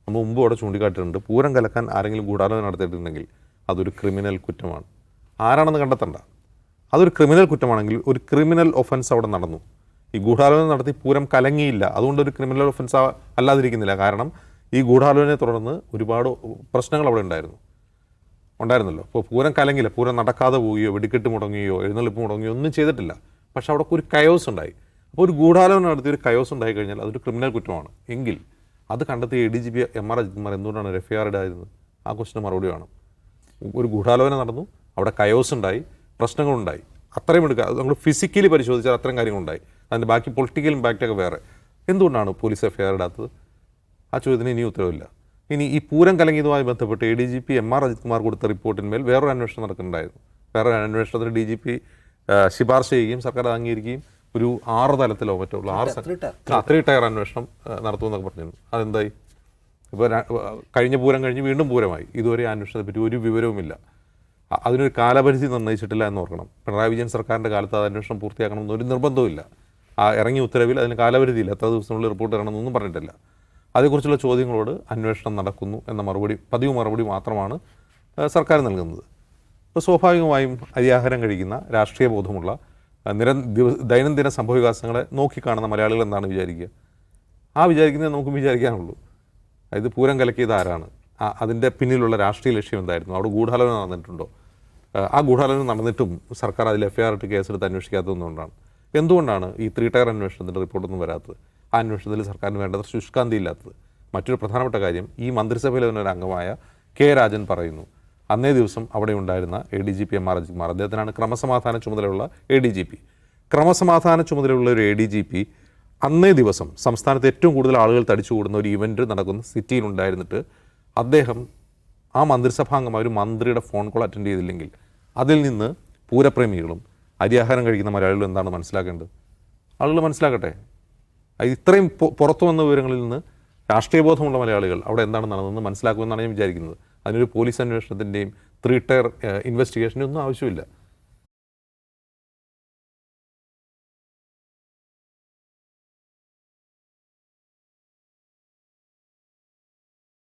നമ്മൾ മുമ്പ് അവിടെ ചൂണ്ടിക്കാട്ടിയിട്ടുണ്ട്. പൂരം കലക്കാൻ ആരെങ്കിലും ഗൂഢാലോചന നടത്തിയിട്ടുണ്ടെങ്കിൽ അതൊരു ക്രിമിനൽ കുറ്റമാണ്. ആരാണെന്ന് കണ്ടെത്തണ്ട. അതൊരു ക്രിമിനൽ കുറ്റമാണെങ്കിൽ ഒരു ക്രിമിനൽ ഒഫൻസ് അവിടെ നടന്നു. ഈ ഗൂഢാലോചന നടത്തി പൂരം കലങ്ങിയില്ല, അതുകൊണ്ടൊരു ക്രിമിനൽ ഒഫൻസ് അല്ലാതിരിക്കുന്നില്ല. കാരണം ഈ ഗൂഢാലോചനയെ തുടർന്ന് ഒരുപാട് പ്രശ്നങ്ങൾ അവിടെ ഉണ്ടായിരുന്നല്ലോ. ഇപ്പോൾ പൂരം കലങ്ങില്ല, പൂരം നടക്കാതെ പോവുകയോ വെടിക്കെട്ട് മുടങ്ങുകയോ എഴുന്നള്ളിപ്പ് മുടങ്ങുകയോ ഒന്നും ചെയ്തിട്ടില്ല. പക്ഷെ അവിടെ ഒരു കയോസ് ഉണ്ടായി. അപ്പോൾ ഒരു ഗൂഢാലോചന നടത്തി ഒരു കയോസ് ഉണ്ടായി കഴിഞ്ഞാൽ അതൊരു ക്രിമിനൽ കുറ്റമാണ്. എങ്കിൽ അത് കണ്ടെത്തിയ ADGP MR അജിത് കുമാർ എന്തുകൊണ്ടാണ് FIR ഇടായിരുന്നത്? ആ ക്വസ്റ്റിന് മറുപടി വേണം. ഒരു ഗൂഢാലോചന നടന്നു, അവിടെ കയോസ് ഉണ്ടായി, പ്രശ്നങ്ങളുണ്ടായി, അത്രയും എടുക്കുക. അത് നമ്മൾ ഫിസിക്കലി പരിശോധിച്ചാൽ അത്രയും കാര്യങ്ങളുണ്ടായി. അതിൻ്റെ ബാക്കി പൊളിറ്റിക്കൽ ഇമ്പാക്റ്റൊക്കെ വേറെ. എന്തുകൊണ്ടാണ് പോലീസ് FIR ഇടാത്തത്? ആ ചോദ്യത്തിന് ഇനി ഉത്തരവില്ല. ഇനി ഈ പൂരം കലങ്ങിയതുമായി ബന്ധപ്പെട്ട് ADGP MR അജിത് കുമാർ കൊടുത്ത റിപ്പോർട്ടിന്മേൽ വേറൊരു അന്വേഷണം നടക്കുന്നുണ്ടായിരുന്നു. വേറൊരു അന്വേഷണത്തിന് DGP ശുപാർശ ചെയ്യുകയും സർക്കാർ അംഗീകരിക്കുകയും ഒരു 6 തലത്തിലോ മറ്റോ ഉള്ള 3 ടയർ അന്വേഷണം നടത്തുമെന്നൊക്കെ പറഞ്ഞിരുന്നു. അതെന്തായി? ഇപ്പോൾ കഴിഞ്ഞ പൂരം കഴിഞ്ഞ് വീണ്ടും പൂരമായി. ഇതുവരെ അന്വേഷണത്തെ പറ്റി ഒരു വിവരവുമില്ല. അതിനൊരു കാലപരിധി നിർണ്ണയിച്ചിട്ടില്ല എന്ന് ഓർക്കണം. പിണറായി വിജയൻ സർക്കാരിൻ്റെ കാലത്ത് അത് അന്വേഷണം പൂർത്തിയാക്കണമെന്നൊരു നിർബന്ധവുമില്ല. ഇറങ്ങിയ ഉത്തരവിൽ അതിന് കാലപരിധിയില്ല, എത്ര ദിവസത്തിനുള്ളിൽ റിപ്പോർട്ട് തരണമെന്നൊന്നും പറഞ്ഞിട്ടില്ല. അതേക്കുറിച്ചുള്ള ചോദ്യങ്ങളോട് അന്വേഷണം നടക്കുന്നു എന്ന പതിവ് മറുപടി മാത്രമാണ് സർക്കാർ നൽകുന്നത്. അപ്പോൾ സ്വാഭാവികമായും അരിയാഹാരം കഴിക്കുന്ന രാഷ്ട്രീയ ബോധമുള്ള ദൈനംദിന സംഭവവികാസങ്ങളെ നോക്കിക്കാണുന്ന മലയാളികൾ എന്താണ് വിചാരിക്കുക? വിചാരിക്കുന്നത് നമുക്ക് വിചാരിക്കാനുള്ളൂ. അതായത് പൂരം കലക്കിയത് ആരാണ്, അതിൻ്റെ പിന്നിലുള്ള രാഷ്ട്രീയ ലക്ഷ്യം എന്തായിരുന്നു, അവിടെ ഗൂഢാലോചന നടന്നിട്ടുണ്ടോ, ആ ഗൂഢാലോചന നടന്നിട്ടും സർക്കാർ അതിൽ FIR ഇട്ട് കേസെടുത്ത് അന്വേഷിക്കാത്തതുകൊണ്ടാണ്. എന്തുകൊണ്ടാണ് ഈ 3 ടയർ അന്വേഷണത്തിൻ്റെ റിപ്പോർട്ടൊന്നും വരാത്തത്? ആ അന്വേഷണത്തിൽ സർക്കാരിന് വേണ്ടത്ര ശുഷ്കാന്തി ഇല്ലാത്തത്. മറ്റൊരു പ്രധാനപ്പെട്ട കാര്യം, ഈ മന്ത്രിസഭയിലെ തന്നെ ഒരു അംഗമായ K. രാജൻ പറയുന്നു, അന്നേ ദിവസം അവിടെ ഉണ്ടായിരുന്ന ADGP MR അജിത് കുമാർ, അദ്ദേഹത്തിനാണ് ക്രമസമാധാന ചുമതലയുള്ള ADGP. ക്രമസമാധാന ചുമതലയുള്ള ഒരു ADGP അന്നേ ദിവസം സംസ്ഥാനത്ത് ഏറ്റവും കൂടുതൽ ആളുകൾ തടിച്ചു കൂടുന്ന ഒരു ഇവൻറ്റ് നടക്കുന്ന സിറ്റിയിലുണ്ടായിരുന്നിട്ട് അദ്ദേഹം ആ മന്ത്രിസഭാംഗമായ ഒരു മന്ത്രിയുടെ ഫോൺ കോൾ അറ്റൻഡ് ചെയ്തില്ലെങ്കിൽ അതിൽ നിന്ന് പൂരപ്രേമികളും അരിയാഹാരം കഴിക്കുന്ന മലയാളികളും എന്താണ് മനസ്സിലാക്കേണ്ടത്? ആളുകൾ മനസ്സിലാക്കട്ടെ. ഇത്രയും പുറത്തു വന്ന വിവരങ്ങളിൽ നിന്ന് രാഷ്ട്രീയ ബോധമുള്ള മലയാളികൾ അവിടെ എന്താണ് നടന്നതെന്ന് മനസ്സിലാക്കുമെന്നാണ് ഞാൻ വിചാരിക്കുന്നത്. അതിനൊരു പോലീസ് അന്വേഷണത്തിൻ്റെയും 3 ടയർ ഇൻവെസ്റ്റിഗേഷൻ്റെ ഒന്നും ആവശ്യമില്ല.